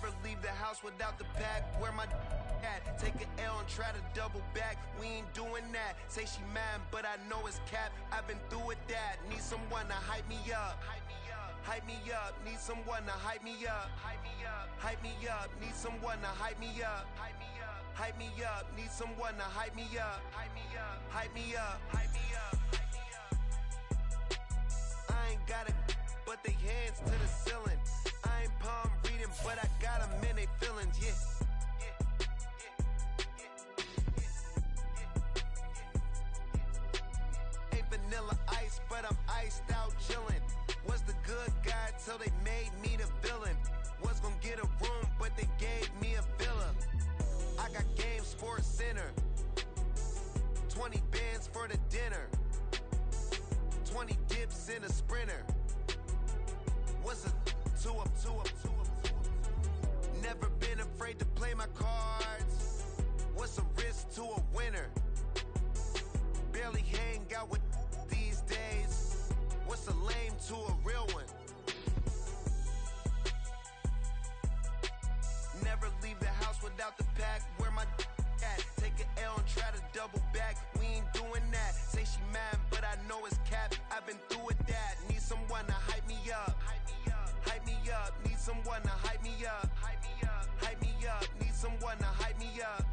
Never leave the house without the pack. Where my at? Take an L and try to double back. We ain't doing that. Say she mad, but I know it's cap. I've been through with that. Need someone to hype me up. Hype me up. Need someone to hype me up. Hype me up. Need someone to hype me up. Hype me up. Need someone to hype me up. Hype me up. Hype me up. Hype me up. I ain't got it, but they hands to the ceiling. I ain't palm reading, but I got them in they feelings, yeah. Ain't vanilla ice, but I'm iced out chillin'. Was the good guy till they made me the villain. Was gonna get a room, but they gave me a villa. I got game, Sports Center. 20 bands for the dinner. 20 dips in a sprinter. What's a two up? Never been afraid to play my cards. What's a risk to a winner? Barely hang out with these days. What's a lame to a real one? Never leave the house without the pack. Where my at? Take an L and try to double back. We ain't doing that. Say she mad, but I know it's cap. I've been through with that. Need someone to hype me up. Hype me up. Need someone to hype me up. Hype me up. Need someone to hype me up.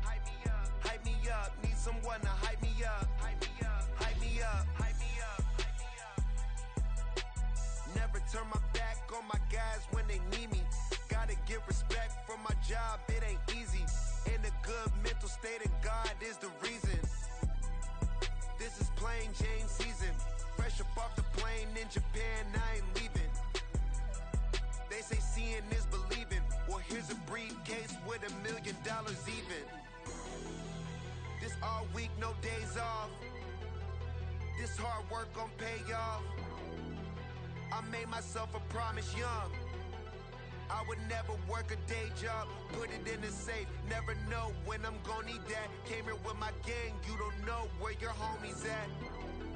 Hype me up. Need someone to hype me up. Hype me up. Hype me up. Never turn my back on my guys when they need me. Gotta give respect for my job, it ain't easy. In a good mental state of God is the reason. This is plain Jane season. Fresh up off the plane in Japan, I ain't leaving. They say seeing is believing. Well, here's a briefcase with $1 million even. This all week, no days off. This hard work gon' pay off. I made myself a promise young. I would never work a day job, put it in the safe. Never know when I'm gon' need that. Came here with my gang, you don't know where your homies at.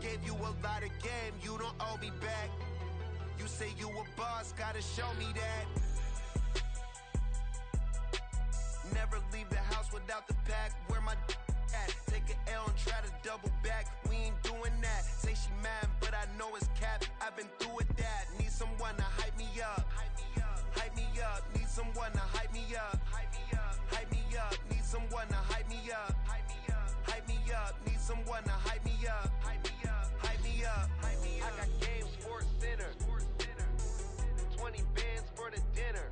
Gave you a lot of game, you don't owe me back. You say you a boss, gotta show me that. Never leave the house without the pack. Where my at? Take an L and try to double back. We ain't doing that. Say she mad, but I know it's cap. I've been through with that. Need someone to hype me up. Hype me up. Need someone to hype me up. Hype me up. Need someone to hype me up. Hype me up. Need someone to hype me up. Hype me up. I got game, Sports Center. 20 bands for the dinner.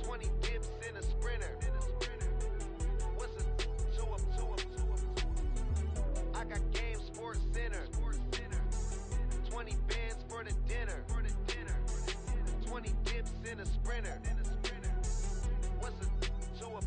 20 dips in a sprinter. What's a two up? I got game, Sports Center. 20 bands for the dinner. 20 dips in a sprinter. What's a two up?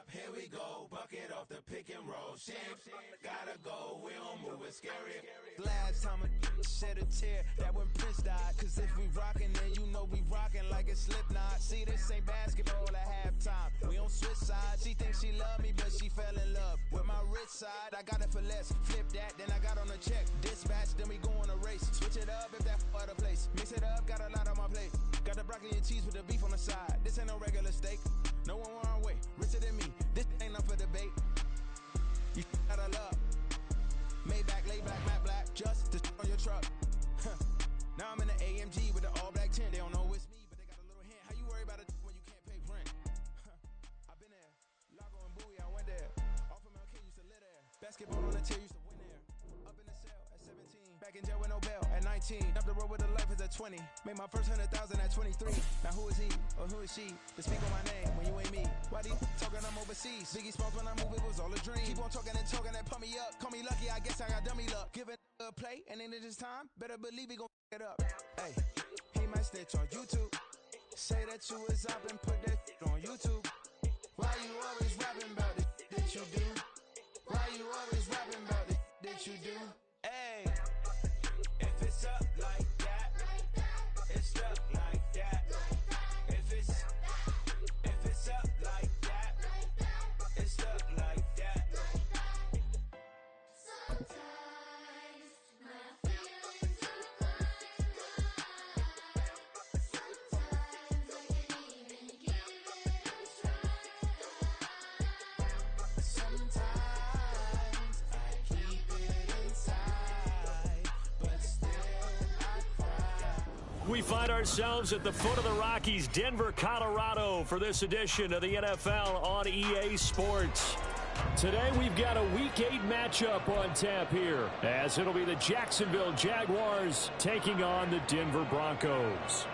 Here we go, bucket off the pick and roll. Shit, gotta go, we don't move, it's scary. Last time a shed a tear, that when Prince died. Cause if we rockin', then you know we rockin' like it's Slipknot. See, this ain't basketball at halftime. We on switch sides. She thinks she love me, but she fell in love with my rich side. I got it for less. Flip that, then I got on a check. Dispatch, then we go on a race. Switch it up if that other place. Mix it up, got a lot on my plate. Got the broccoli and cheese with the beef on the side. This ain't no regular steak. No one wrong way, richer than me. This ain't up for debate. You got a love. Maybach, lay black, matte black, just to on your truck. Now I'm in the AMG with the all black tint. They don't know it's me, but they got a little hint. How you worry about it when you can't pay rent? I've been there. Lago and Bowie, I went there. Off of Mount King, used to live there. Basketball on the tier, used to win there. Up in the cell at 17. Back in jail with no bail at 19. Up the road with the life is at 20. Made my first 100,000 at 23. Now who is he or who is she to speak on my name when you ain't me? Why do you talking I'm overseas? Biggie Smalls when I move it was all a dream. Keep on talking and pump me up. Call me lucky, I guess I got dummy luck. Give it a play and then it is time. Better believe he gon' it up. Hey, he might snitch on YouTube. Say that you was up and put that on YouTube. Why you always rapping about it that you do? Why you always rapping about it that you do? Hey, if it's up like that, it's stuck like that. If it's up like that, it's stuck like that. Sometimes my feelings are high. Sometimes I can't even give it a try. Sometimes I keep it inside, but still I cry. We find ourselves at the foot of the Rockies, Denver, Colorado, for this edition of the NFL on EA Sports. Today we've got a Week 8 matchup on tap here, as it'll be the Jacksonville Jaguars taking on the Denver Broncos.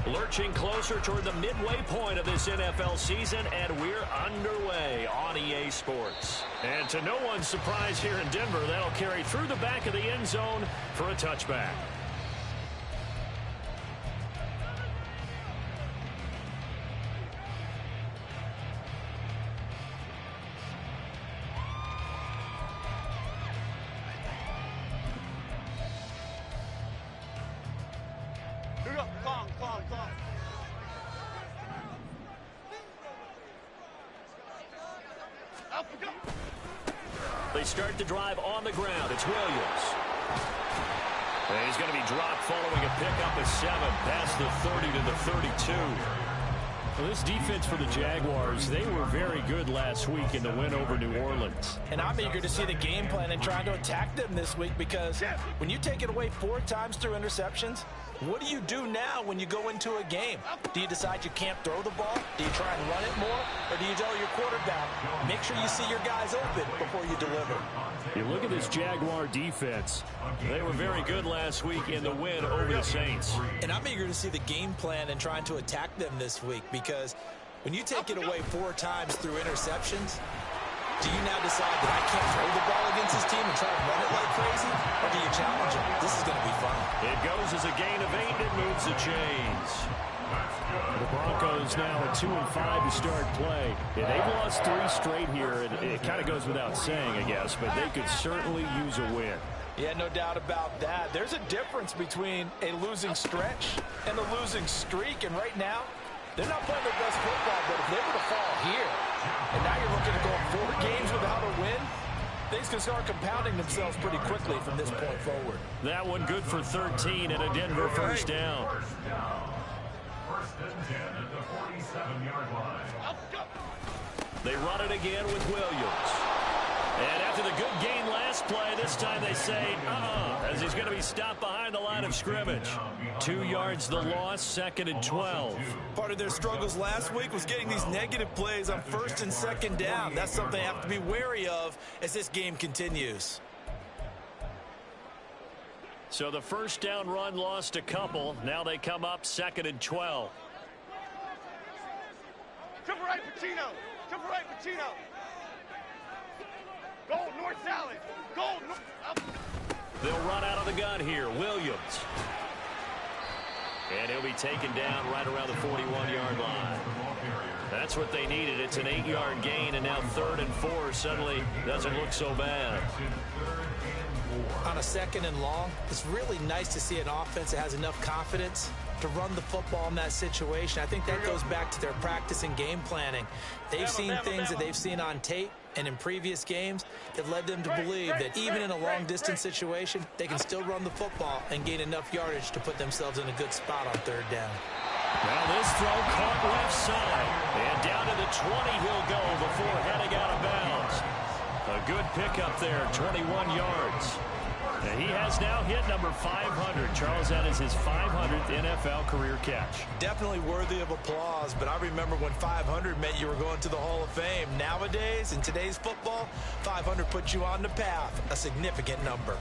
Lurching closer toward the midway point of this NFL season, and we're underway on EA Sports. And to no one's surprise here in Denver, that'll carry through the back of the end zone for a touchback. They start the drive on the ground. It's Williams. And he's going to be dropped following a pickup of 7 past the 30 to the 32. Well, this defense for the Jaguars, they were very good last week in the win over New Orleans. And I'm eager to see the game plan and trying to attack them this week, because when you take it away 4 times through interceptions, what do you do now when you go into a game? Do you decide you can't throw the ball? Do you try and run it more? Or do you tell your quarterback, make sure you see your guys open before you deliver? You look at this Jaguar defense. They were very good last week in the win over the Saints. And I'm eager to see the game plan and trying to attack them this week, because when you take it away 4 times through interceptions, do you now decide that I can't throw the ball against this team and try to run it like crazy? Or do you challenge them? This is going to be fun. It goes as a gain of 8, and it moves the chains. The Broncos now at 2-5 to start play. Yeah, they've lost 3 straight here, and it kind of goes without saying, I guess, but they could certainly use a win. Yeah, no doubt about that. There's a difference between a losing stretch and a losing streak, and right now, they're not playing their best football, but if they were to fall here, and now you're looking to go 4 games without a win, things can start compounding themselves pretty quickly from this point forward. That one good for 13 and a Denver first down. First and 10 at the 47-yard line. They run it again with Williams. And after the good gain last play, this time they say, as he's going to be stopped behind the line of scrimmage. 2 yards the loss, 2nd and 12. Part of their struggles last week was getting these negative plays on 1st and 2nd down. That's something they have to be wary of as this game continues. So the first down run lost a couple. Now they come up 2nd and 12. Triple right, Pacino. Triple right, Pacino. Gold, north salad. Gold, north. Up. They'll run out of the gun here. Williams. And he'll be taken down right around the 41-yard line. That's what they needed. It's an 8-yard gain, and now 3rd and 4 suddenly doesn't look so bad. On a 2nd and long, it's really nice to see an offense that has enough confidence to run the football in that situation. I think that goes back to their practice and game planning. They've seen things that they've seen on tape and in previous games that led them to believe that even in a long-distance situation, they can still run the football and gain enough yardage to put themselves in a good spot on 3rd down. Now this throw caught left side, and down to the 20 he'll go before heading out of bounds. A good pickup there, 21 yards. And he has now hit number 500. Charles, that is his 500th NFL career catch. Definitely worthy of applause, but I remember when 500 meant you were going to the Hall of Fame. Nowadays, in today's football, 500 puts you on the path, a significant number.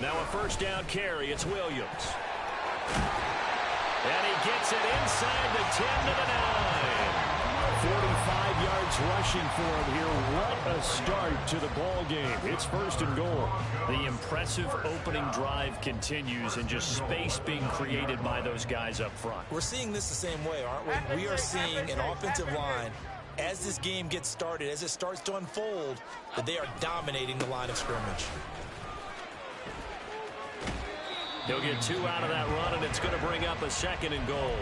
Now a first down carry. It's Williams. And he gets it inside the 10 to the 9. 45 yards rushing for him here. What a start to the ball game. It's 1st and goal. The impressive opening drive continues, and just space being created by those guys up front. We're seeing this the same way, aren't we? We are seeing an offensive line, as this game gets started, as it starts to unfold, that they are dominating the line of scrimmage. He'll get 2 out of that run, and it's going to bring up a 2nd and goal.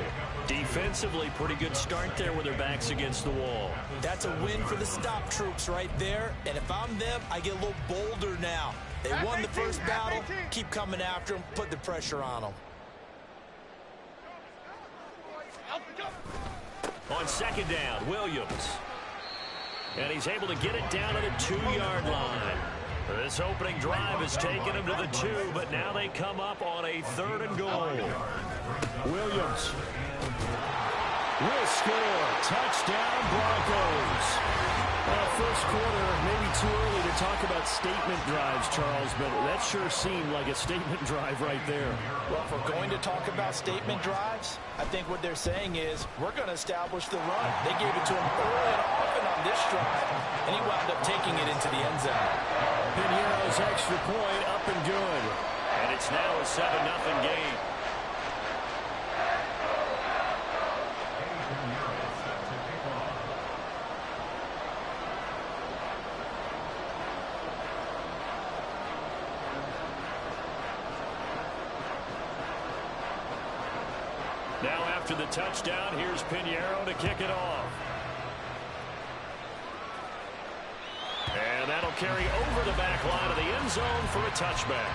Defensively, pretty good start there with their backs against the wall. That's a win for the stop troops right there. And if I'm them, I get a little bolder now. They won the first battle. Keep coming after them. Put the pressure on them. On 2nd down, Williams. And he's able to get it down to the 2-yard line. This opening drive has taken him to the 2, but now they come up on a 3rd and goal. Williams will score. Touchdown, Broncos. First quarter, maybe too early to talk about statement drives, Charles, but that sure seemed like a statement drive right there. Well, if we're going to talk about statement drives, I think what they're saying is we're going to establish the run. They gave it to him early and often on this drive, and he wound up taking it into the end zone. Piniero's extra point up and good. And it's now a 7-0 game. Now after the touchdown, here's Pinheiro to kick it off. And that'll carry over the back line of the end zone for a touchback.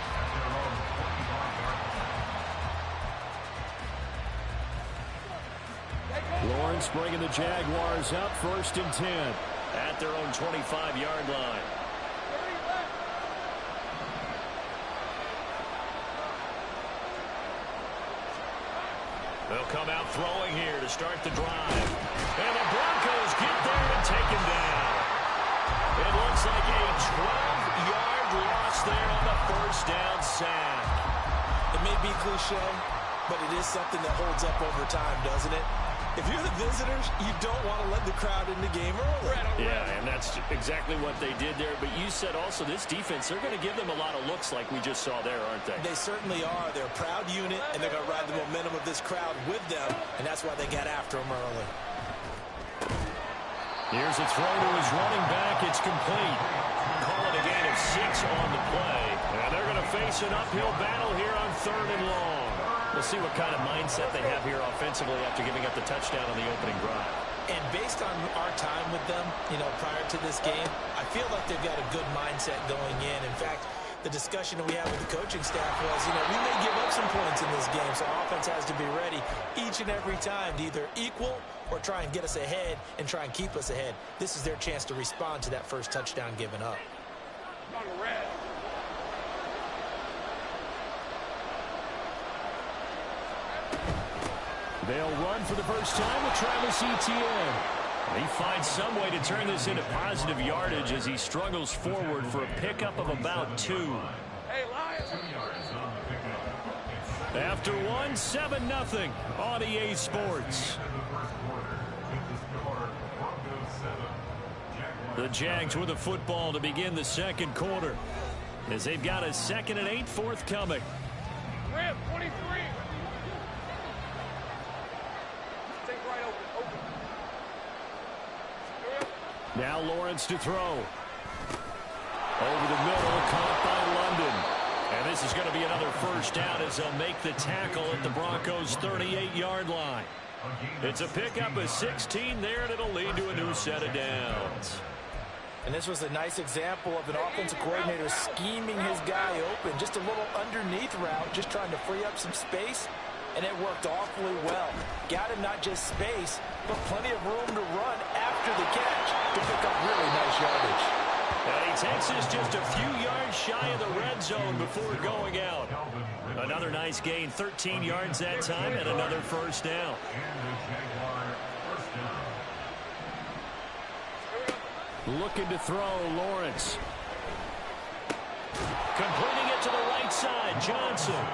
Lawrence bringing the Jaguars up 1st and 10. At their own 25-yard line. They'll come out throwing here to start the drive. And the Broncos get there and take him down. It looks like a 12-yard loss there on the 1st down sack. It may be cliche, but it is something that holds up over time, doesn't it? If you're the visitors, you don't want to let the crowd in the game early. Yeah, and that's exactly what they did there. But you said also this defense, they're going to give them a lot of looks like we just saw there, aren't they? They certainly are. They're a proud unit, and they're going to ride the momentum of this crowd with them, and that's why they got after them early. Here's a throw to his running back. It's complete. Call it a gain of 6 on the play. And they're going to face an uphill battle here on 3rd and long. We'll see what kind of mindset they have here offensively after giving up the touchdown on the opening drive. And based on our time with them, prior to this game, I feel like they've got a good mindset going in. In fact, the discussion that we had with the coaching staff was, we may give up some points in this game, so offense has to be ready each and every time to either equal or try and get us ahead and try and keep us ahead. This is their chance to respond to that first touchdown given up. On the red. They'll run for the first time with Travis Etienne. He finds some way to turn this into positive yardage as he struggles forward for a pickup of about 2. Hey, Lions. After 1, 7-0 on EA Sports. The Jags with a football to begin the 2nd quarter as they've got a 2nd and 8 forthcoming. Rip, 23. Take right open. Now Lawrence to throw. Over the middle, caught by London. And this is going to be another first down as they'll make the tackle at the Broncos' 38-yard line. It's a pickup of 16 there, and it'll lead to a new set of downs. And this was a nice example of an offensive coordinator scheming his guy open. Just a little underneath route, just trying to free up some space, and it worked awfully well. Got him not just space, but plenty of room to run after the catch to pick up really nice yardage. And he takes us just a few yards shy of the red zone before going out. Another nice gain, 13 yards that time, and another first down. Looking to throw, Lawrence. Completing it to the right side, Johnson.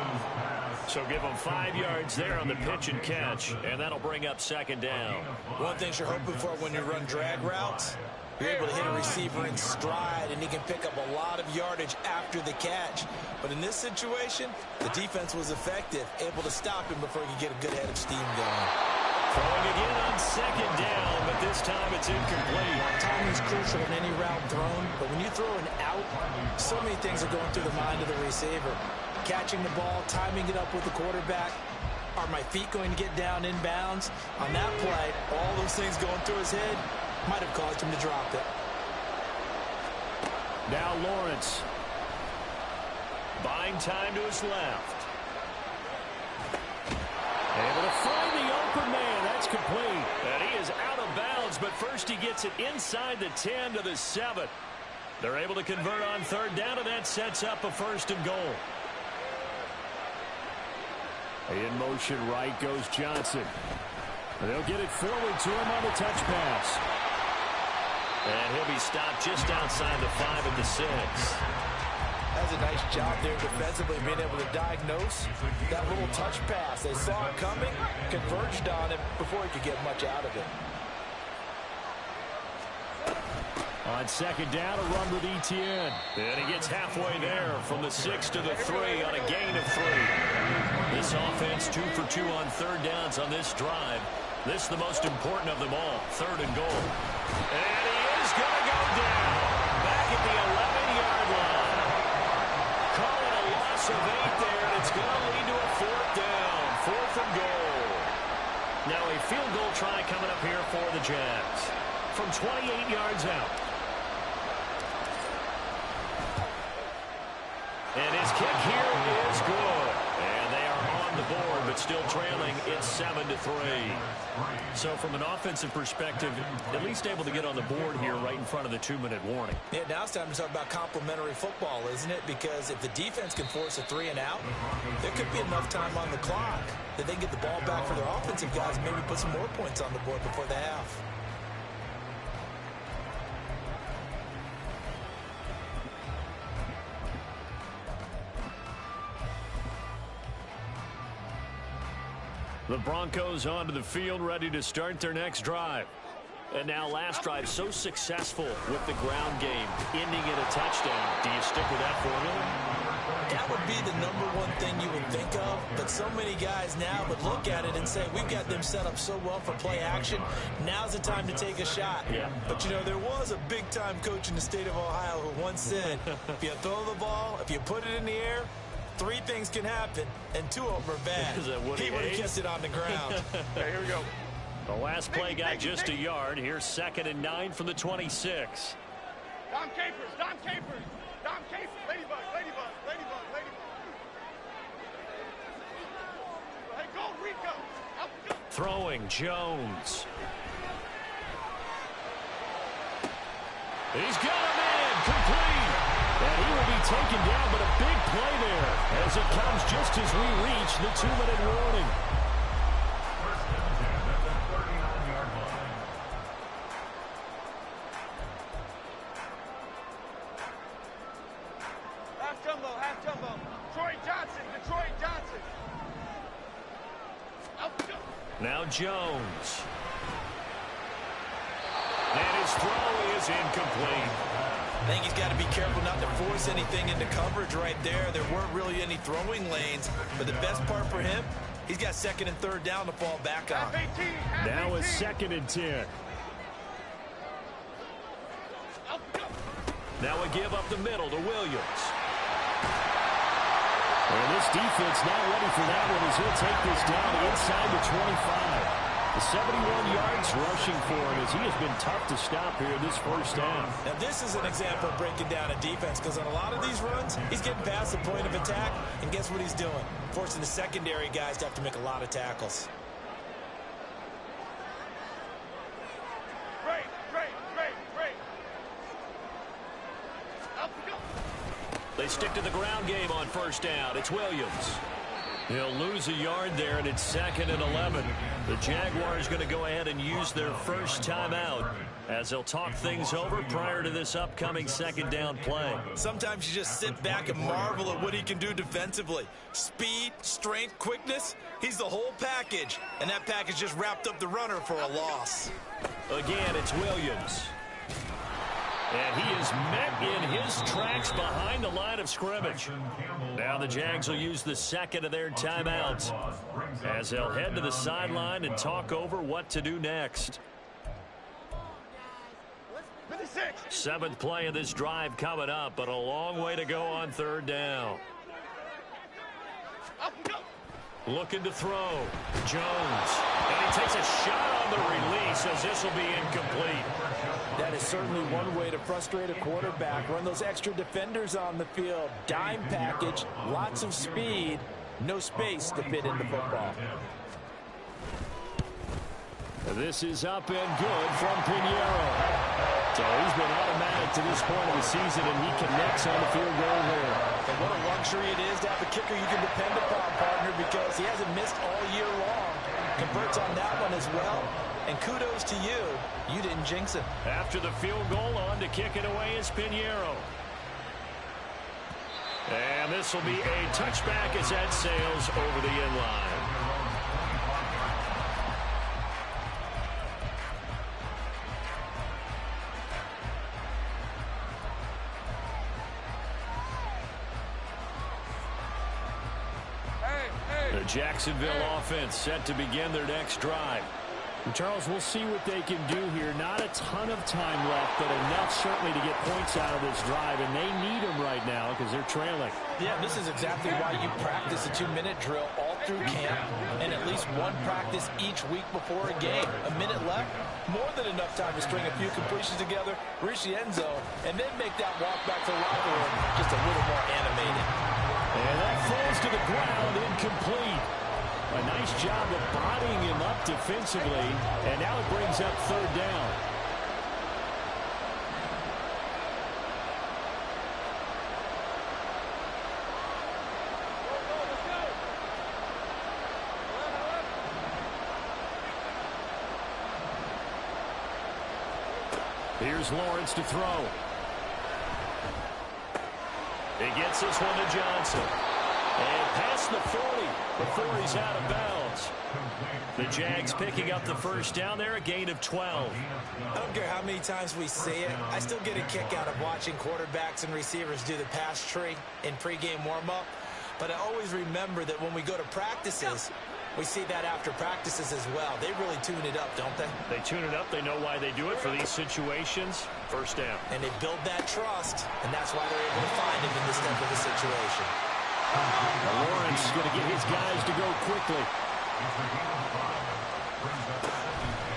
So give them 5 yards there on the pitch and catch, and that'll bring up second down. One thing you're hoping for when you run drag routes, you're able to hit a receiver in stride, and he can pick up a lot of yardage after the catch. But in this situation, the defense was effective, able to stop him before he could get a good head of steam going. Throwing again on second down, but this time it's incomplete. Timing is crucial in any route thrown, but when you throw an out, so many things are going through the mind of the receiver. Catching the ball, timing it up with the quarterback. Are my feet going to get down in bounds? On that play, all those things going through his head might have caused him to drop it. Now Lawrence. Buying time to his left. Able to find the open man. That's complete. And he is out of bounds, but first he gets it inside the 10 to the 7. They're able to convert on third down, and that sets up a 1st and goal. In motion, right goes Johnson. They'll get it forward to him on the touch pass. And he'll be stopped just outside the 5 at the 6. That's a nice job there defensively, being able to diagnose that little touch pass. They saw it coming, converged on him before he could get much out of it. On second down, a run with Etienne. And he gets halfway there from the 6 to the 3 on a gain of 3. This offense 2 for 2 on third downs on this drive. This is the most important of them all, 3rd and goal. And he is going to go down back at the 11-yard line. Call it a loss of 8 there, and it's going to lead to a 4th down, 4th and goal. Now a field goal try coming up here for the Jags from 28 yards out. And his kick here is good. And they are on the board, but still trailing. It's 7-3. So from an offensive perspective, at least able to get on the board here right in front of the 2-minute warning. Yeah, now it's time to talk about complementary football, isn't it? Because if the defense can force a 3 and out, there could be enough time on the clock that they can get the ball back for their offensive guys and maybe put some more points on the board before the half. The Broncos onto the field, ready to start their next drive. And now last drive so successful with the ground game, ending in a touchdown. Do you stick with that formula? That would be the #1 thing you would think of, but so many guys now would look at it and say, we've got them set up so well for play action, now's the time to take a shot. Yeah. But, you know, there was a big-time coach in the state of Ohio who once said, if you throw the ball, if you put it in the air, 3 things can happen, and 2 of them are bad. He would have kissed it on the ground. Okay, here we go. The last play got just a yard. Here's 2nd and 9 from the 26. Dom Capers, Dom Capers, Dom Capers. Ladybug, ladybug, ladybug, ladybug. Hey, go, Rico. Out, go. Throwing, Jones. He's got him in, complete. And he will be taken down, but a big play there as it comes just as we reach the 2-minute warning. Half jumbo. Detroit Johnson, Detroit Johnson. Out, go. Now Jones. And his throw is incomplete. I think he's got to be careful not to force anything into coverage right there. There weren't really any throwing lanes, but the best part for him, he's got 2nd and 3rd down to fall back on. Now it's 2nd and 10. Now a give up the middle to Williams. And this defense not ready for that one as he'll take this down inside the 25. The 71 yards rushing for him as he has been tough to stop here this first half. Now this is an example of breaking down a defense, because on a lot of these runs, he's getting past the point of attack, and guess what he's doing? Forcing the secondary guys to have to make a lot of tackles. Great. They stick to the ground game on first down. It's Williams. He'll lose a yard there, and it's 2nd and 11. The Jaguars going to go ahead and use their first timeout as they'll talk things over prior to this upcoming second down play. Sometimes you just sit back and marvel at what he can do defensively. Speed, strength, quickness, he's the whole package. And that package just wrapped up the runner for a loss. Again, it's Williams. And he is met in his tracks behind the line of scrimmage. Now the Jags will use the second of their timeouts as they'll head to the sideline and talk over what to do next. 7th play of this drive coming up, but a long way to go on 3rd down. Looking to throw. Jones. And he takes a shot on the release as this will be incomplete. That is certainly one way to frustrate a quarterback. Run those extra defenders on the field. Dime package, lots of speed, no space to fit in the football. This is up and good from Pinheiro. So he's been automatic to this point of the season, and he connects on the field goal here. And what a luxury it is to have a kicker you can depend upon, partner, because he hasn't missed all year long. Converts on that one as well. And kudos to you. You didn't jinx it. After the field goal, on to kick it away is Pinheiro. And this will be a touchback as that sails over the end line. The Jacksonville offense set to begin their next drive. And Charles, we'll see what they can do here. Not a ton of time left, but enough certainly to get points out of this drive, and they need them right now because they're trailing. Yeah, this is exactly why you practice a 2-minute drill all through camp and at least one practice each week before a game. A minute left, more than enough time to string a few completions together, reach the end zone, and then make that walk back to the locker room just a little more animated. And that falls to the ground, incomplete. A nice job of bodying him up defensively, and now it brings up 3rd down. Here's Lawrence to throw. He gets this one to Johnson. And past the 40 before he's out of bounds. The Jags picking up the first down there, a gain of 12. I don't care how many times we say it, I still get a kick out of watching quarterbacks and receivers do the pass tree in pregame warm-up. But I always remember that when we go to practices, we see that after practices as well. They really tune it up, don't they? They tune it up. They know why they do it for these situations. First down. And they build that trust, and that's why they're able to find him in this type of a situation. Lawrence is going to get his guys to go quickly.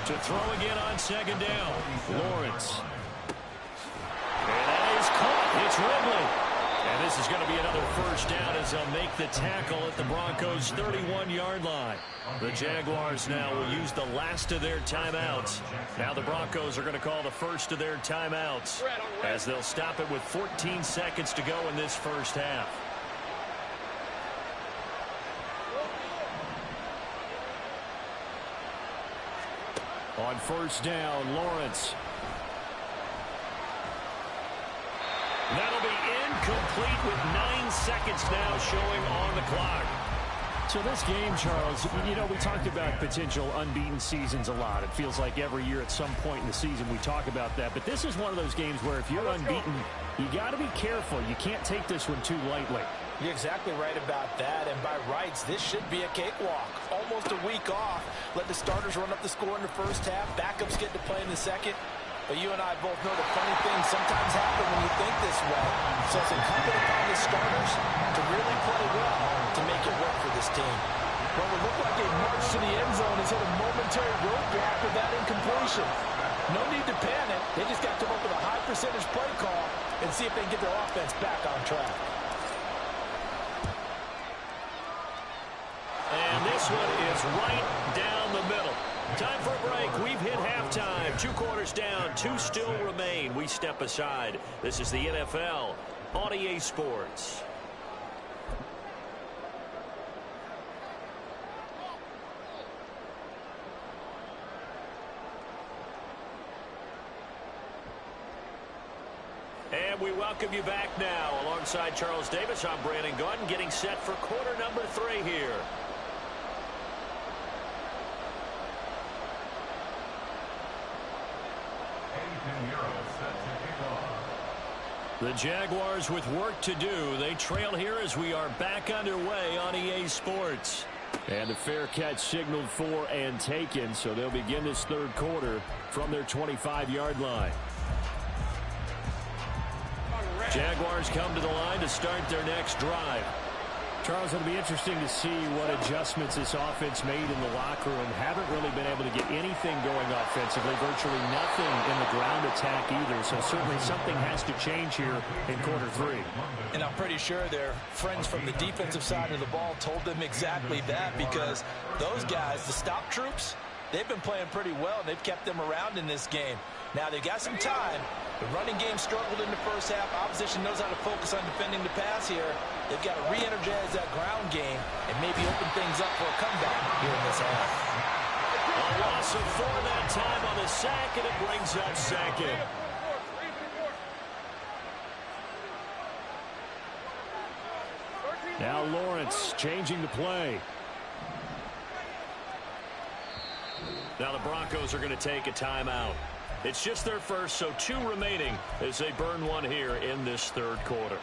To throw again on 2nd down. Lawrence. And that is caught. It's Ridley. And this is going to be another first down as they'll make the tackle at the Broncos' 31-yard line. The Jaguars now will use the last of their timeouts. Now the Broncos are going to call the first of their timeouts as they'll stop it with 14 seconds to go in this first half. On first down, Lawrence. That'll be incomplete with 9 seconds now showing on the clock. So this game, Charles, you know, we talked about potential unbeaten seasons a lot. It feels like every year at some point in the season we talk about that. But this is one of those games where if you're unbeaten, you got to be careful. You can't take this one too lightly. You're exactly right about that. And by rights, this should be a cakewalk. Almost a week off. Let the starters run up the score in the first half. Backups get to play in the second. But you and I both know the funny things sometimes happen when you think this way. So it's incumbent upon the starters to really play well to make it work for this team. Well, it looked like a march to the end zone has hit a momentary roadblock with that incompletion. No need to panic. They just got to come up with a high percentage play call and see if they can get their offense back on track. And this one is right down the middle. Time for a break. We've hit halftime. 2 quarters down. 2 still remain. We step aside. This is the NFL on EA Sports. And we welcome you back now. Alongside Charles Davis, I'm Brandon Gunn, getting set for quarter number 3 here. The Jaguars with work to do. They trail here as we are back underway on EA Sports. And the fair catch signaled for and taken, so they'll begin this third quarter from their 25-yard line. Jaguars come to the line to start their next drive. Charles, it'll be interesting to see what adjustments this offense made in the locker room. Haven't really been able to get anything going offensively, virtually nothing in the ground attack either. So certainly something has to change here in quarter 3. And I'm pretty sure their friends from the defensive side of the ball told them exactly that, because those guys, the stop troops, they've been playing pretty well. They've kept them around in this game. Now they've got some time. The running game struggled in the first half. Opposition knows how to focus on defending the pass here. They've got to re-energize that ground game and maybe open things up for a comeback here in this half. A loss of 4 that time on the sack, and it brings up second. Now Lawrence changing the play. Now the Broncos are going to take a timeout. It's just their first, so 2 remaining as they burn one here in this third quarter.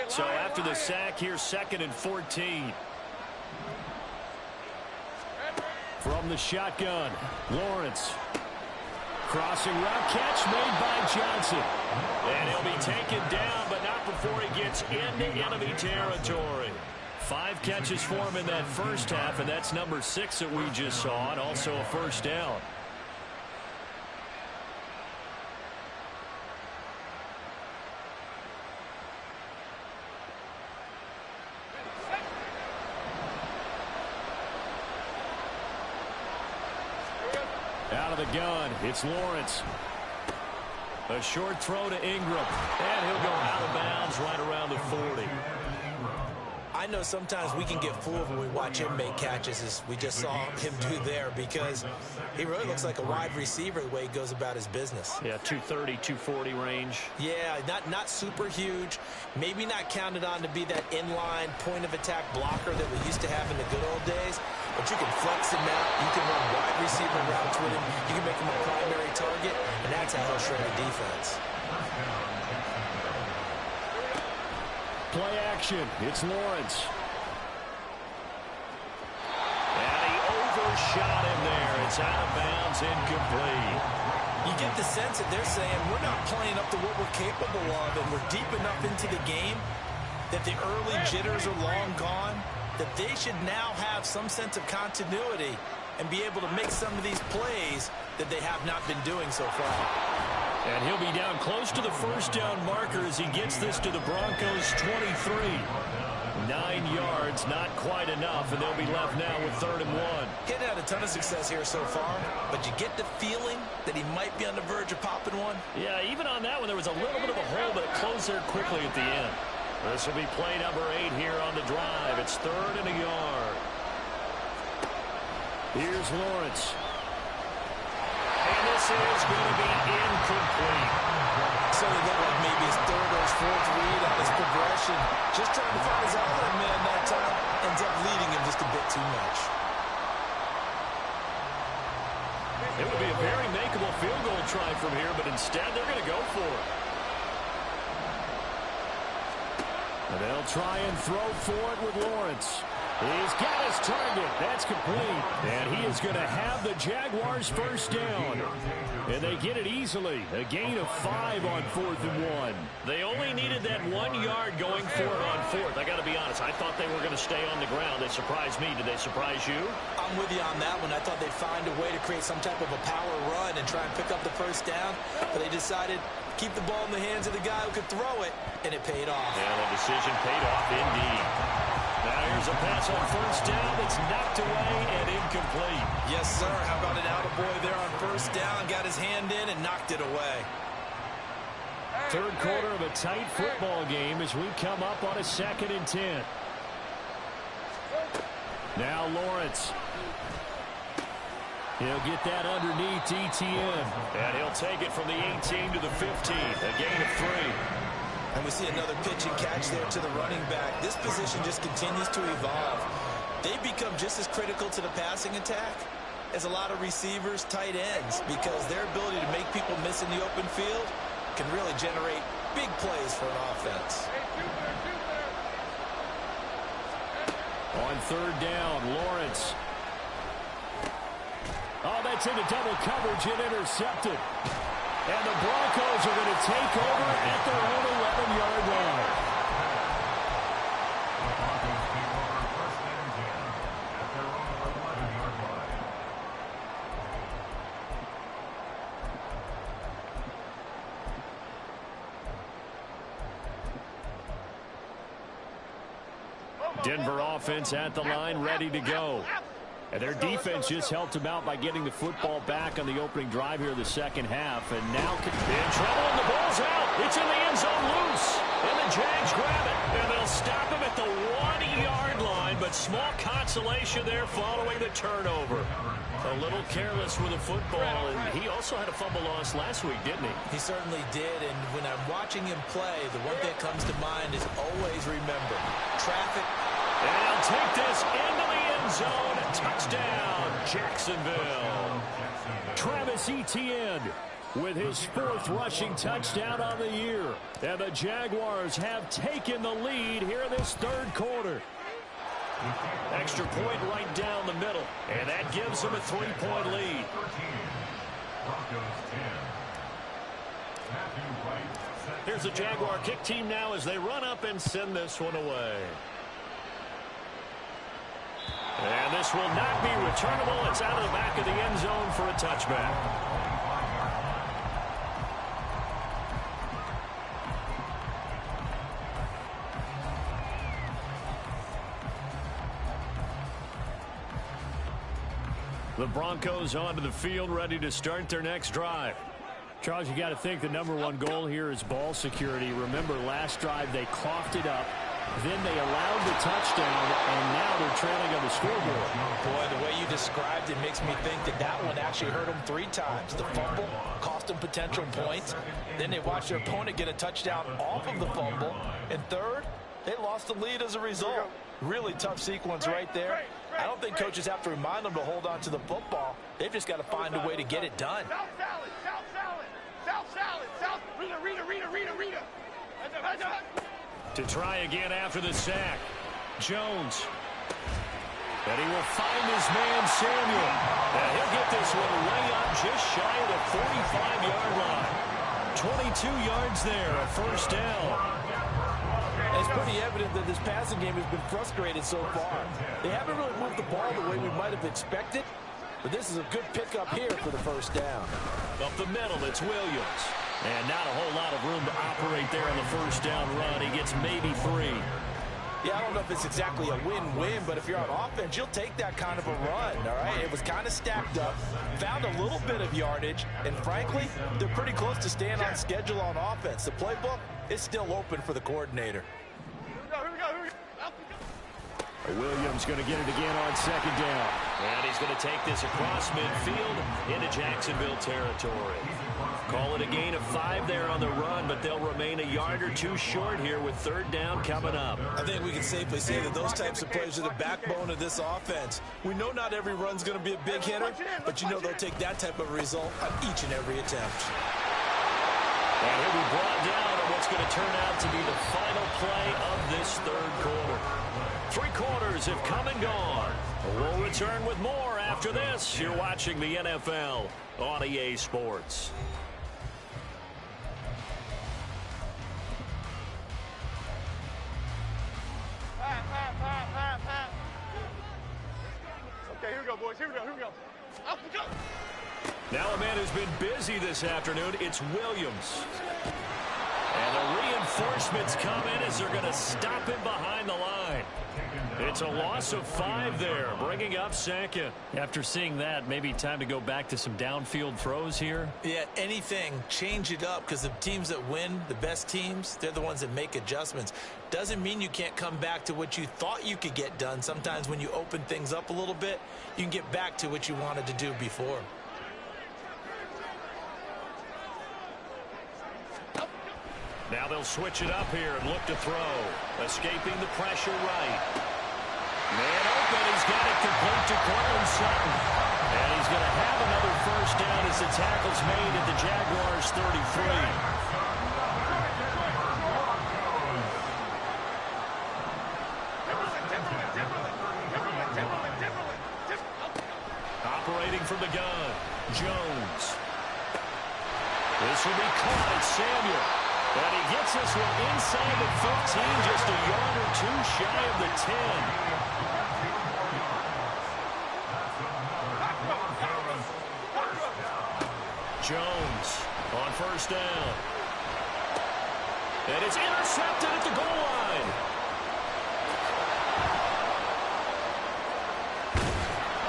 So after the sack, here's 2nd and 14. From the shotgun, Lawrence. Crossing route, catch made by Johnson. And he'll be taken down, but not before he gets into enemy territory. 5 catches for him in that first half, and that's number 6 that we just saw, and also a first down. Out of the gun, it's Lawrence. A short throw to Ingram, and he'll go out of bounds right around the 40. I know sometimes we can get fooled when we watch him make catches, as we just saw him do there, because he really looks like a wide receiver the way he goes about his business. Yeah, 230, 240 range. Yeah, not super huge. Maybe not counted on to be that inline point-of-attack blocker that we used to have in the good old days, but you can flex him out. You can run wide receiver routes with him. You can make him a primary target, and that's how he'll shred the defense. Play action. It's Lawrence. And he overshot him there. It's out of bounds, incomplete. You get the sense that they're saying we're not playing up to what we're capable of, and we're deep enough into the game that the early jitters are long gone, that they should now have some sense of continuity and be able to make some of these plays that they have not been doing so far. And he'll be down close to the first down marker as he gets this to the Broncos' 23. 9 yards, not quite enough, and they'll be left now with 3rd and 1. Getting had a ton of success here so far, but you get the feeling that he might be on the verge of popping one. Yeah, even on that one, there was a little bit of a hole, but it closed there quickly at the end. This will be play number 8 here on the drive. It's 3rd and a yard. Here's Lawrence. And this is going to be incomplete. So it looked like maybe his 3rd or his 4th read on his progression. Just trying to find his outlet man that time. Ends up leading him just a bit too much. It would be a very makeable field goal try from here, but instead they're going to go for it. And they'll try and throw for it with Lawrence. He's got his target. That's complete. And he is going to have the Jaguars' first down. And they get it easily. A gain of 5 on 4th and 1. They only needed that 1 yard going for it on 4th. I got to be honest. I thought they were going to stay on the ground. They surprised me. Did they surprise you? I'm with you on that one. I thought they'd find a way to create some type of a power run and try and pick up the first down. But they decided keep the ball in the hands of the guy who could throw it, and it paid off. Yeah, the decision paid off indeed. Now here's a pass on first down. It's knocked away and incomplete. Yes, sir. How about an attaboy there on first down? Got his hand in and knocked it away. Third quarter of a tight football game as we come up on a 2nd and 10. Now Lawrence. He'll get that underneath Etienne. And he'll take it from the 18 to the 15. A gain of 3. And we see another pitch and catch there to the running back. This position just continues to evolve. They become just as critical to the passing attack as a lot of receivers, tight ends, because their ability to make people miss in the open field can really generate big plays for an offense. On third down, Lawrence. Oh, that's into double coverage and intercepted. And the Broncos are going to take over at their own 11-yard line. Denver offense at the line, ready to go. And their defense just helped them out by getting the football back on the opening drive here in the second half. And now in trouble, and the ball's out. It's in the end zone loose. And the Jags grab it. And they'll stop him at the 1-yard line. But small consolation there following the turnover. A little careless with the football. And he also had a fumble loss last week, didn't he? He certainly did. And when I'm watching him play, the one thing that comes to mind is always remember, traffic. And he'll take this into the end zone. Touchdown, Jacksonville. Travis Etienne with his 4th rushing touchdown on the year. And the Jaguars have taken the lead here in this third quarter. Extra point right down the middle. And that gives them a 3-point lead. Here's the Jaguar kick team now as they run up and send this one away. And this will not be returnable. It's out of the back of the end zone for a touchback. The Broncos onto the field, ready to start their next drive. Charles, you got to think the #1 goal here is ball security. Remember, last drive they coughed it up. Then they allowed the touchdown, and now they're trailing on the scoreboard. Boy, the way you described it makes me think that that one actually hurt them 3 times. The fumble cost them potential points. Then they watched their opponent get a touchdown off of the fumble. And third, they lost the lead as a result. Really tough sequence right there. I don't think coaches have to remind them to hold on to the football. They've just got to find a way to get it done. South salad, south salad, south salad, south. Rita. To try again after the sack. Jones. And he will find his man Samuel. And he'll get this one way up just shy of the 45-yard line. 22 yards there, a first down. It's pretty evident that this passing game has been frustrated so far. They haven't really moved the ball the way we might have expected, but this is a good pickup here for the first down. Up the middle, it's Williams. And not a whole lot of room to operate there on the first down run. He gets maybe 3. Yeah, I don't know if it's exactly a win-win, but if you're on offense, you'll take that kind of a run, all right? It was kind of stacked up, found a little bit of yardage, and frankly, they're pretty close to staying on schedule on offense. The playbook is still open for the coordinator. Here we go. Williams going to get it again on second down. And he's going to take this across midfield into Jacksonville territory. Call it a gain of 5 there on the run, but they'll remain a yard or 2 short here with third down coming up. I think we can safely say that those types of plays are the backbone of this offense. We know not every run's going to be a big hitter, but you know they'll take that type of result on each and every attempt. And he'll be brought down on what's going to turn out to be the final play of this third quarter. 3 quarters have come and gone. We'll return with more after this. You're watching the NFL on EA Sports. Okay, here we go, boys. Here we go. Up we go. Now a man who's been busy this afternoon, it's Williams. And the reinforcements come in as they're going to stop him behind the line. It's a loss of 5 there, bringing up second. After seeing that, maybe time to go back to some downfield throws here. Yeah, anything. Change it up, because the teams that win, the best teams, they're the ones that make adjustments. Doesn't mean you can't come back to what you thought you could get done. Sometimes when you open things up a little bit, you can get back to what you wanted to do before. Now they'll switch it up here and look to throw. Escaping the pressure right. Man open, he's got it complete to Cortland Sutton. And he's going to have another first down as the tackle's made at the Jaguars' 33. Operating from the gun, Jones. This will be caught at Samuel. And he gets this one inside the 15, just a yard or two shy of the 10. Jones on first down. And it's intercepted at the goal line.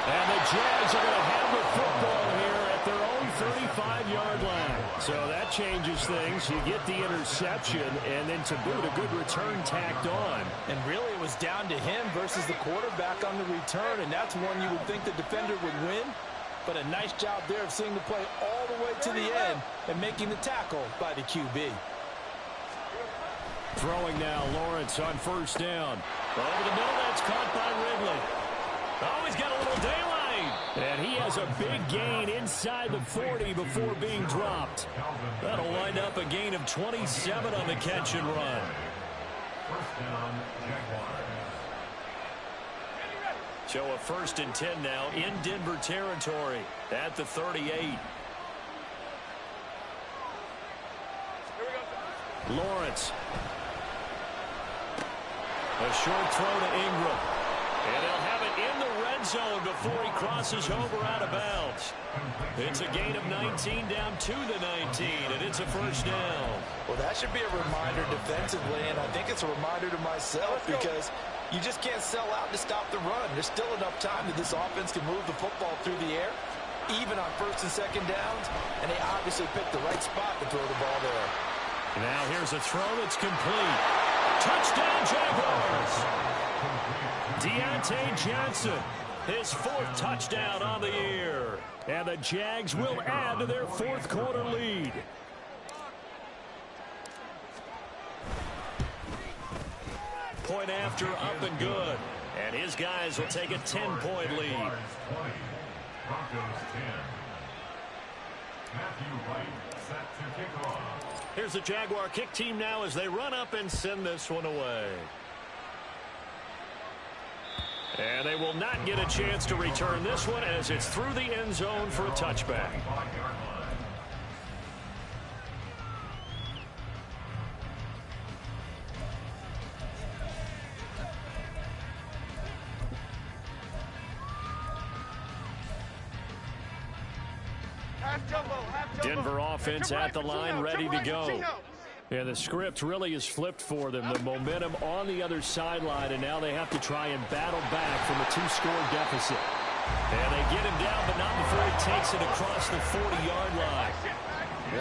And the Jags are going to have the football here at their own 35-yard line. So that changes things. You get the interception, and then to boot, a good return tacked on. And really, it was down to him versus the quarterback on the return, and that's one you would think the defender would win. But a nice job there of seeing the play all the way to the end and making the tackle by the QB. Throwing now, Lawrence on first down. Over the middle, that's caught by Ridley. Oh, he's got a little daylight. And he has a big gain inside the 40 before being dropped. That'll wind up a gain of 27 on the catch and run. First down, Jaguars. So a 1st and 10 now in Denver territory at the 38. Lawrence. A short throw to Ingram. And they'll have it in the red zone before he crosses over out of bounds. It's a gain of 19 down to the 19, and it's a first down. Well, that should be a reminder defensively, and I think it's a reminder to myself because you just can't sell out to stop the run. There's still enough time that this offense can move the football through the air, even on 1st and 2nd downs, and they obviously picked the right spot to throw the ball there. Now here's a throw that's complete. Touchdown, Jaguars! Deontay Johnson, his 4th touchdown on the year. And the Jags will add to their 4th quarter lead. Point after, up and good. And his guys will take a 10-point lead. 20, Broncos 10. Matthew Wright set to kick off. Here's the Jaguar kick team now as they run up and send this one away. And they will not get a chance to return this one as it's through the end zone for a touchback. Denver offense at the line, ready to go. And the script really is flipped for them. The momentum on the other sideline, and now they have to try and battle back from a 2-score deficit. And they get him down, but not before he takes it across the 40-yard line.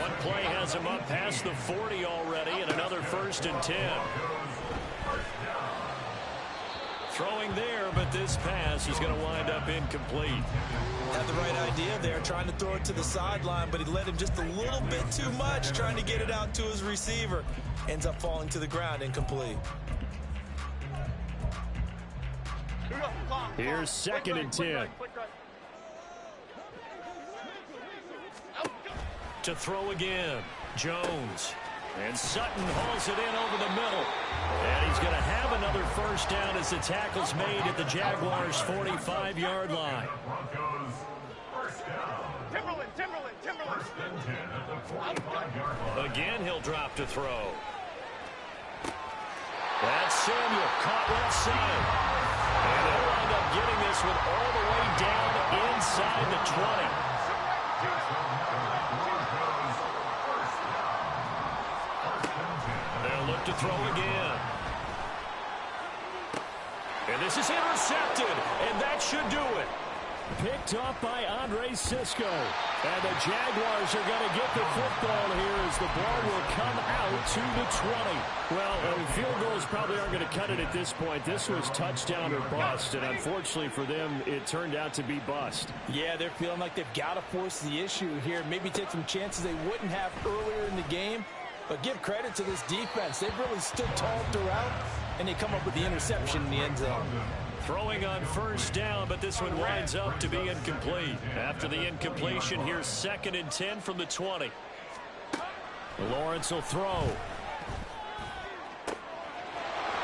One play has him up past the 40 already, and another 1st and 10. Throwing there, but this pass is going to wind up incomplete. Had the right idea there, trying to throw it to the sideline, but he let him just a little bit too much, trying to get it out to his receiver. Ends up falling to the ground, incomplete. Here's 2nd and 10. To throw again, Jones. And Sutton hauls it in over the middle. And he's going to have another first down as the tackle's made at the Jaguars' 45-yard line. Broncos first down. Timberland. First and 10 at the 45-yard line. Again, he'll drop to throw. That's Samuel, caught left side. And they'll wind up getting this one all the way down inside the 20. They'll look to throw again. And this is intercepted, and that should do it. Picked off by Andre Sisco. And the Jaguars are going to get the football here as the ball will come out to the 20. Well, field goals probably aren't going to cut it at this point. This was touchdown or bust, and unfortunately for them, it turned out to be bust. Yeah, they're feeling like they've got to force the issue here. Maybe take some chances they wouldn't have earlier in the game. But give credit to this defense. They've really stood tall throughout, and they come up with the interception in the end zone. Throwing on first down, but this one winds up to be incomplete. After the incompletion, here's 2nd and 10 from the 20. Lawrence will throw.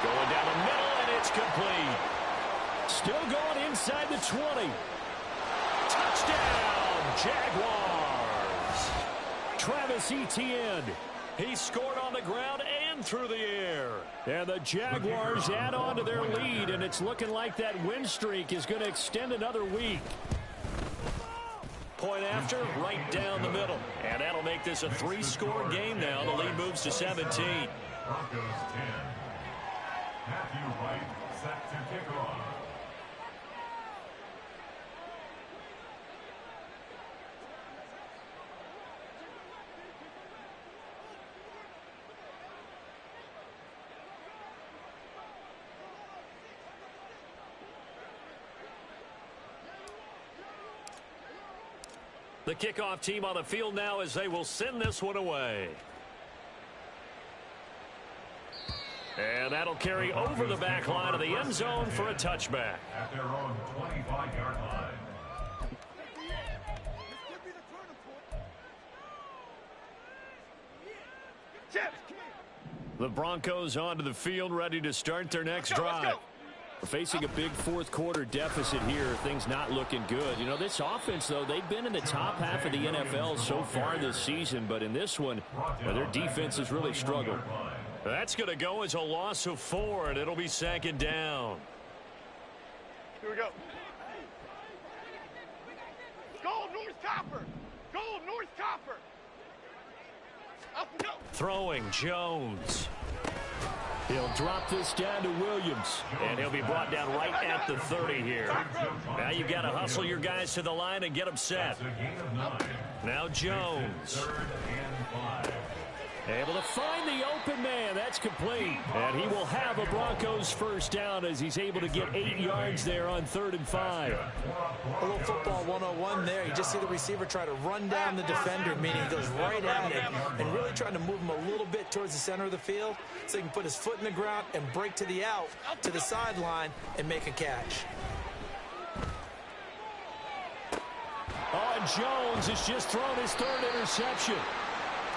Going down the middle, and it's complete. Still going inside the 20. Touchdown, Jaguars. Travis Etienne. He scored on the ground and through the air. And the Jaguars add on to their lead, and it's looking like that win streak is going to extend another week. Point after, right down the middle. And that'll make this a 3-score game now. The lead moves to 17. Broncos 10. Matthew Wright set to kick off. The kickoff team on the field now as they will send this one away. And that'll carry over the back line of the end zone for a touchback. At their own 25-yard line. The Broncos onto the field, ready to start their next drive. We're facing a big fourth-quarter deficit here. Things not looking good. You know, this offense, though, they've been in the top half of the NFL so far this season, but in this one, their defense has really struggled. That's going to go as a loss of 4, and it'll be 2nd down. Here we go. Go, North Copper. Go, North Copper. Up and go. Throwing, Jones. He'll drop this down to Williams. And he'll be brought down right at the 30 here. Now you've got to hustle your guys to the line and get them set. Now Jones. Able to find the open man. That's complete. And he will have a Broncos first down as he's able to get 8 yards there on 3rd and 5. A little football 101 there. You just see the receiver try to run down the defender, meaning he goes right at it and really trying to move him a little bit towards the center of the field so he can put his foot in the ground and break to the out, to the sideline, and make a catch. Oh, and Jones has just thrown his 3rd interception.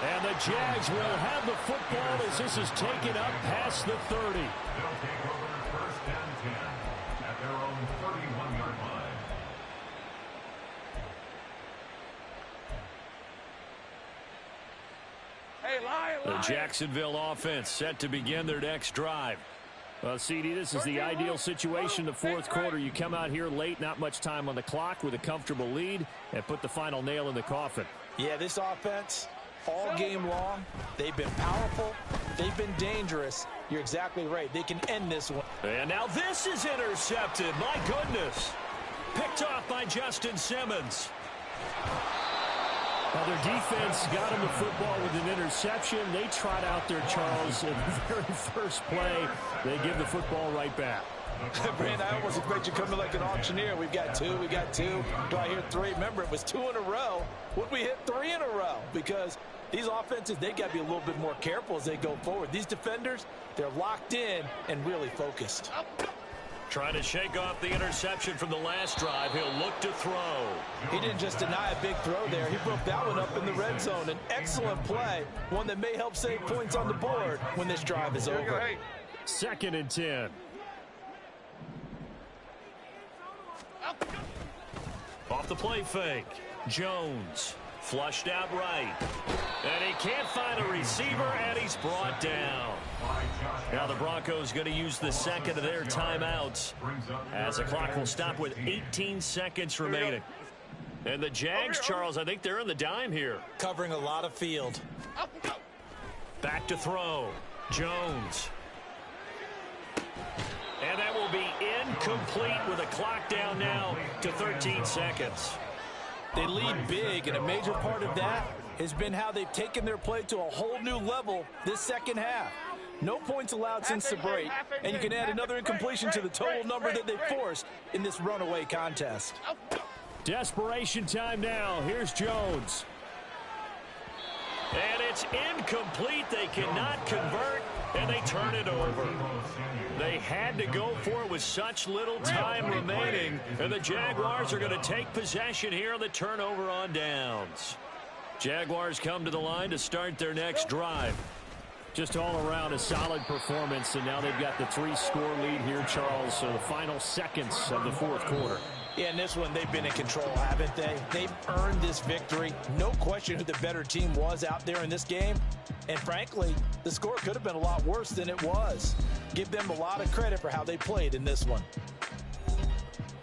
And the Jags will have the football as this is taken up past the 30. They'll take over 1st and 10 at their own 31-yard line. Hey, Lion. The Jacksonville offense set to begin their next drive. Well, CD, this is the ideal situation. The fourth quarter, you come out here late, not much time on the clock with a comfortable lead, and put the final nail in the coffin. Yeah, this offense, all game long, they've been powerful, they've been dangerous. You're exactly right. They can end this one. And now this is intercepted. My goodness. Picked off by Justin Simmons. Well, their defense got him the football with an interception. They trot out there, Charles, in the very first play. They give the football right back. Brandon, I almost expect you to come in like an auctioneer. We've got 2, we got 2. Do I hear 3? Remember, it was 2 in a row. Would we hit 3 in a row? Because these offenses, they got to be a little bit more careful as they go forward. These defenders, they're locked in and really focused. Trying to shake off the interception from the last drive. He'll look to throw. He didn't just deny a big throw there. He broke that one up in the red zone. An excellent play, one that may help save points on the board when this drive is over. 2nd and 10. Off the play fake. Jones flushed out right. And he can't find a receiver, and he's brought down. Now the Broncos going to use the second of their timeouts as the clock will stop with 18 seconds remaining. And the Jags, Charles, I think they're in the dime here. Covering a lot of field. Back to throw. Jones. And that will be incomplete with a clock down now to 13 seconds. They lead big, and a major part of that has been how they've taken their play to a whole new level this second half. No points allowed since the break, and you can add another incompletion to the total number that they forced in this runaway contest. Desperation time now. Here's Jones. And it's incomplete. They cannot convert, and they turn it over. They had to go for it with such little time remaining, and the Jaguars are going to take possession here on the turnover on downs. Jaguars come to the line to start their next drive. Just all around a solid performance, and now they've got the 3-score lead here, Charles, so the final seconds of the fourth quarter. Yeah, in this one, they've been in control, haven't they? They've earned this victory. No question who the better team was out there in this game. And frankly, the score could have been a lot worse than it was. Give them a lot of credit for how they played in this one.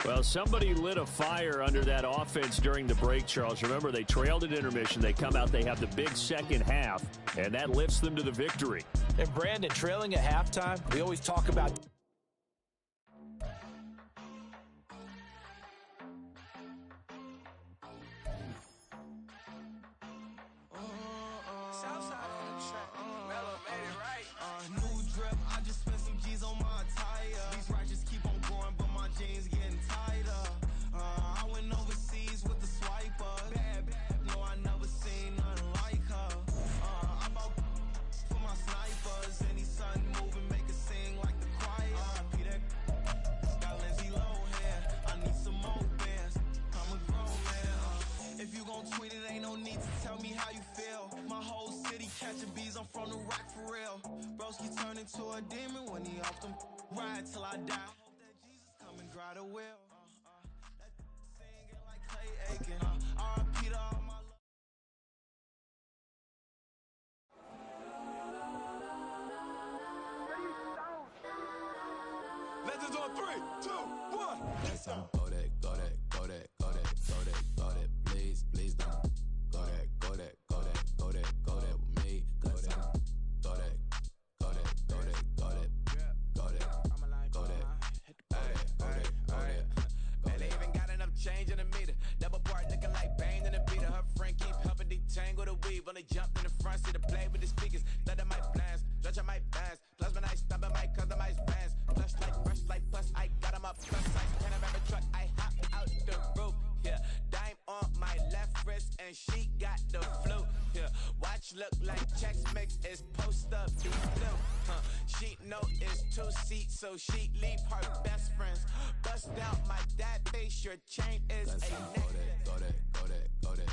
Well, somebody lit a fire under that offense during the break, Charles. Remember, they trailed at intermission. They come out, they have the big second half, and that lifts them to the victory. And Brandon, trailing at halftime, we always talk about to a demon when he off them ride till I die. Hope that Jesus come and dry the well. That singing like Clay Aiken. R.I.P. to all my Legends on 3, 2, 1. Yes, I'm go that, go that, go that, go that, go that, go that. Please, please don't go that, go that, go that, go that, go that with me. Go that. Change in the meter, double part looking like Bane in the beater. Her friend keep helping detangle the weave. When they jumped in the front seat to play with the speakers. Thunder my plans, stretch on my bands. Plus when I stop at my customized bands. Flush like brush like plus, I got them up plus size. Panoramic truck, I hop out the roof. Yeah, dime on my left wrist and she got the flu. Yeah, watch look like checks mix is post up deep blue. She know it's 2 seats, so she leave her best friends. Bust out my dad face, your chain is a neck. Go that, go that, go that,